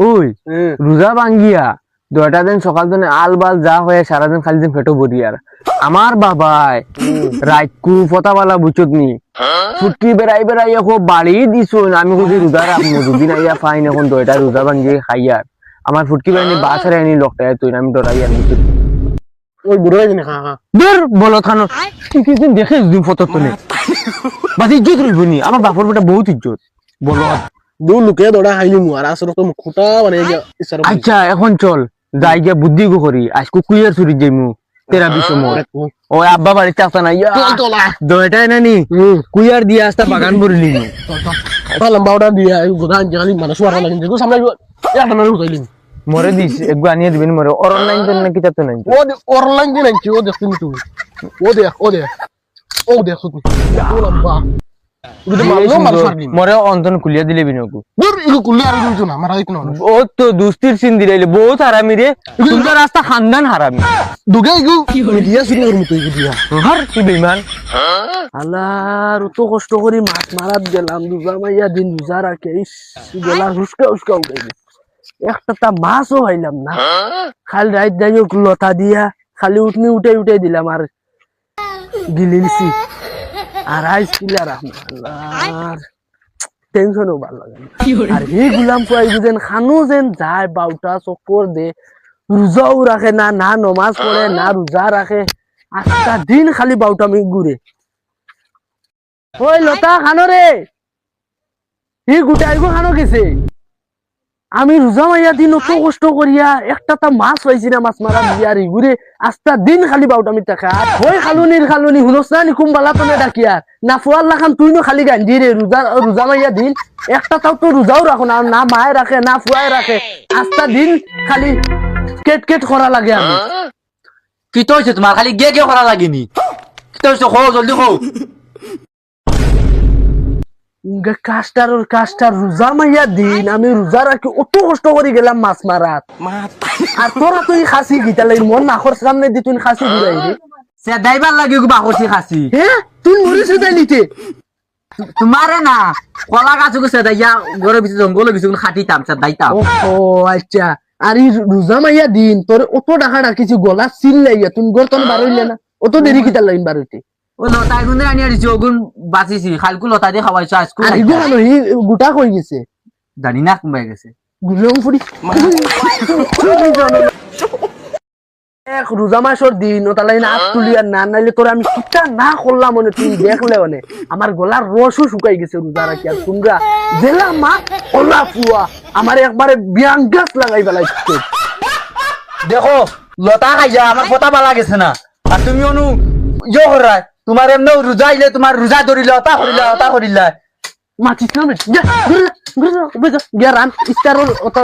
ওই রোজা ভাঙ্গিয়া 2টা দিন সকাল দিন আল বাল যা হয়ে সারাদিন খালি দিন পেটো ভরি আর আমার বাবাই রাত কু ফতাওয়ালা বুঝত নি ফুটকি বেড়াই বেড়াই খুব বাড়ি দিছ আমি খুঁজি রোজা রাখবো দুদিন আইয়া ফাইন এখন 2টা রোজা ভাঙ্গিয়ে খাইয়ার আমার ফুটকি বেড়ানি বাস হারাইনি লোকটাই তুই আমি ডরাই আর বুঝত ওই বুড়ো জানি দূর বলত খানো তুই কিছুদিন দেখে দিন ফটো তোলে বাস ইজ্জত রইব নি আমার বাপর বেটা বহুত ইজ্জত বলত দু লোকে দৌড়া খাইনি মু আর আসলে তো খুঁটা মানে আচ্ছা এখন চল যাই গিয়া বুদ্ধি গো করি আজকে কুইয়ার চুরি যাইমু তেরা বিশ ওই আব্বা বাড়িতে আসতা না দয়টাই নানি কুইয়ার দিয়ে আসতা বাগান ভরি নিমু লম্বা ওটা দিয়ে গোদান জানি মানুষ মারা লাগে যেগুলো সামনে একটা মানুষ উঠাইলি মরে দিস একটু আনিয়ে দিবেন মরে অনলাইন তো না কিতাব তো নাই অনলাইন দিয়ে নাকি ও দেখতে তুমি ও দেখ তুমি ও লম্বা মরে অন্তন খুলিয়া দিলে বিনকু কুল্লে আর কিছু না মারা দিত না ও তো দুস্তির সিন দিলাইলে বহুত হারামি রে সুন্দর রাস্তা খানদান হারামি দুগে দিয়া শুরু করমু তুই দিয়া হার কি বেমান আল্লাহর তো কষ্ট করি মাছ মারাত গেলাম দুজা মাইয়া দিন রোজা রাখে গলা হুসকা হুসকা উঠাইলি একটা তা মাছও পাইলাম না খালি রাত যাইও লতা দিয়া খালি উঠনি উঠাই দিলাম আর গিলিলছি আর আইস কিলা রাখলাম টেনশনও ভালো লাগে আর এই গুলাম পুয়াই বুঝেন খানো যেন যায় বাউটা চক্কর দে রোজাও রাখে না না নমাজ পড়ে না রোজা রাখে 8টা দিন খালি বাউটা আমি ঘুরে ওই লতা খানো রে এই গোটাই গো খানো গেছে আমি রোজা মাইয়া দিন অত কষ্ট করিয়া একটা তা মাছ পাইছি না মাছ মারা দিয়া রে ঘুরে 8টা দিন খালি বাউটা আমি টাকা ওই খালুনি হুনস না নি কুম্বালা তুমি ডাকিয়া না ফুয়াল্লা খান তুই নো খালি গান্ধি রে রোজা মাইয়া দিন একটা তাও তো রোজাও রাখো না না মায়ে রাখে না ফুয়াই রাখে 8টা দিন খালি কেট করা লাগে আমি কি তো হইছে তোমার খালি গে করা লাগেনি কি তো হইছে খো জলদি খো কাস্টার রোজা মাইয়া দিন আমি রোজা রাখি অত কষ্ট করে গেলাম মাছ মারাত আর তোরা তুই খাসি গিতা লাগি মন নাখর সামনে দি তুই খাসি ঘুরাই রে সে দাইবার লাগে গো বাকরছি খাসি হ্যাঁ তুই মরিস দাইলিতে তোমারে না কলা গাছ গেছে দাইয়া ঘরে ভিতরে জঙ্গলে কিছু খাটিতাম সে দাইতাম ও আচ্ছা আর এই রোজা মাইয়া দিন তোর অত টাকা রাখিছি গলা সিল লাইয়া তুমি ঘর তোর বার হইলে না অত দেরি কিতা লাগিন বার হইতে ও লতা গুনে আনি আনিছি ওগুন বাঁচিছি খালকু লতা দিয়ে খাওয়াইছো আজকু আর ইগো আনো হি গোটা কই গেছে জানি না কমে গেছে গুলম ফুড়ি এক রোজা মাসের দিন ও তালাই না তুলি আর না নাইলে তোর আমি কিটা না করলাম মনে তুই দেখলে অনে আমার গলার রসও শুকাই গেছে রোজা রাখি আর তোমরা জেলা মা ওলা ফুয়া আমার একবারে বিয়াঙ্গাস লাগাই বেলাইছে দেখো লতা খাইয়া আমার পতা বালা গেছে না আর তুমি অনু ইয়ে করাই তোমার এমনি রোজা আইলে তোমার রোজা ধরিলে অতা করিলা মাছিস না গেরান ইস্তারোর অত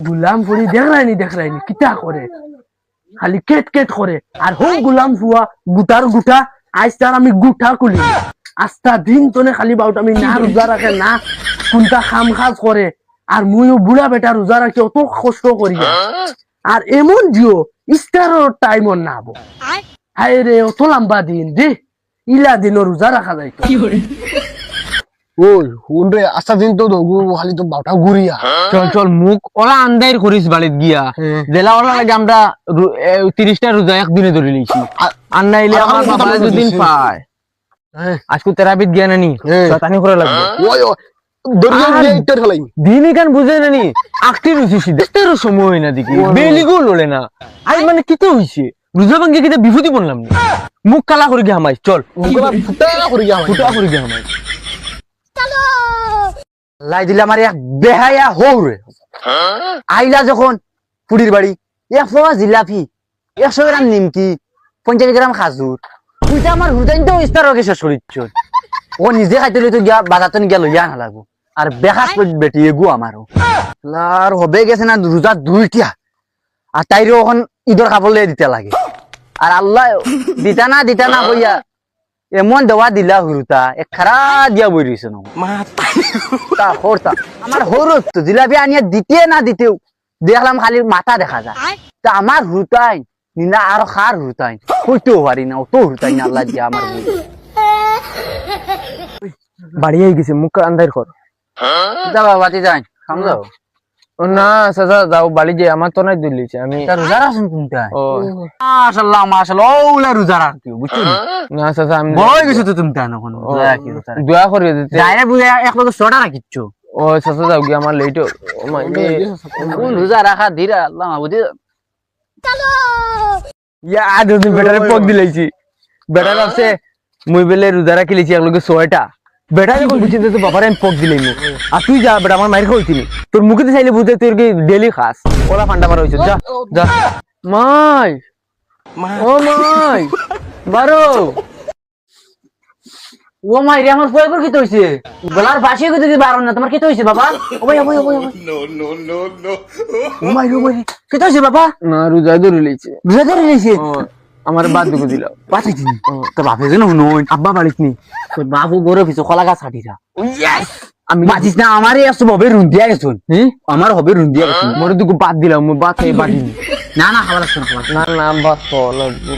গুলাম ফুড়ি দেখরাইনি কিতা করে খালি কেট করে আর হোক গুলাম ফুয়া গুটার গুটা আজ তার আমি গুটা খুলি 8টা দিন তোনে খালি বাউট আমি না রোজা রাখে না কোনটা খাম খাজ করে আর মুইও বুড়া বেটা রোজা রাখি অত কষ্ট করি আর এমন জিও ইস্তারোর টাইমর না আবো হায় রে অত লম্বা দিন দে ইলা দিন রোজা রাখা যাইতো ওই হুন রে আস্তা দিন তো দগু খালি তো বাউটা ঘুরিয়া চল মুখ ওলা আন্দাইর করিস বাড়িত গিয়া জেলা ওলা লাগে আমরা 30টা রোজা একদিনে ধরে লিছি আন্নাইলে আমার বাবা দুদিন পায় আজকে তেরাবিত গিয়া নানি শয়তানি করে লাগবে ওই দরিয়া দিয়ে ইটার খালাই দিন গান বুঝে নানি আকটি রুচি সিধে তের সময় না দেখি বেলিগো লড়ে না আই মানে কিতে হইছে রোজা ভাঙ্গে কিতে বিভূতি বললাম না মুখ কালা করে গিয়া হামাই চল ফুটা করে গিয়া হামাই লাই দিলে আমার এক বেহায়া হৌরে আইলা যখন পুরীর বাড়ি 1 জিলাপি 100 গ্রাম নিমকি 50 গ্রাম খাজুর তুইটা আমার হুদাইন তো ইস্তার হয়ে গেছে শরীর চোর ও নিজে খাইতে লইতো গিয়া বাজারতো গিয়া লইয়া না লাগবো আর বেহাস বেটি এগু আমারও আর হবে গেছে না রোজা 2টা আর তাইরও এখন ঈদের খাবলে দিতে লাগে আর আল্লাহ দিতা না কইয়া এমন দেওয়া দিলা হুরুতা এক খারা দিয়া বই রইছে না আমার হরুত তো জিলাপি আনিয়া দিতে না দিতেও দেখলাম খালি মাথা দেখা যায় তা আমার হুরুতাই নিনা আর খার হুরুতাই হইতেও পারি না অত হুরুতাই না আল্লাহ দিয়া আমার বাড়ি গেছে মুখ আন্দার কর বাতি যাই খামজাও ও না চাচা যাও বাড়ি যে আমার তো নাই দিলিছে আমি তা রোজা রাখছেন কোনটা ও মাশাআল্লাহ মাশাআল্লাহ ওলা রোজা রাখতে বুঝছো না চাচা আমি বড় হয়ে গেছো তো তুমি তা এখন রোজা রাখি রোজা রাখি দোয়া করে দিতে ডাইরেক্ট বুঝে এক লগে ছটা রাখিচ্ছ ও চাচা যাও গিয়ে আমার লেট ও মাই কোন রোজা রাখা ধীরা আল্লাহ বুঝে ইয়া দুদিন বেটারে পক দিলাইছি বেটা ভাবছে মুই বেলে রোজা রাখি লিছি এক লগে 6টা বেটা যখন বুঝি তো বাবারে আমি পক দিলাই আর তুই যা বেটা আমার মাইর খাইছিনি তোর মুখে চাইলে বুঝে তুই কি ডেলি খাস ওলা ফান্ডা মারা হইছে যা যা মাই ও মাই বারো ও মাই রে আমার ফয়বর কি হইছে গলার বাসি কই দিকে বারণ না তোমার কি হইছে বাবা ও ভাই ও ভাই ও ভাই ও মাই রে কি হইছে বাবা না রোজা ধরে লিছে বুঝা ধরে নিছে ও আমার বাদ দুগো দিল পাঠাই দিনি তো বাপে যেন নই আব্বা বাড়িত নি তো বাবু গরে পিছে কলা গাছ ছাটিরা আমি বাজিস না আমারে আসো হবে রুন্দিয়া গেছুন আমার হবে রুন্দিয়া গেছুন মোর দুগো বাদ দিলাম মু বাদ খাই বাড়ি না না খাবার লাগছে না খাবার না না বাদ তো লাগবো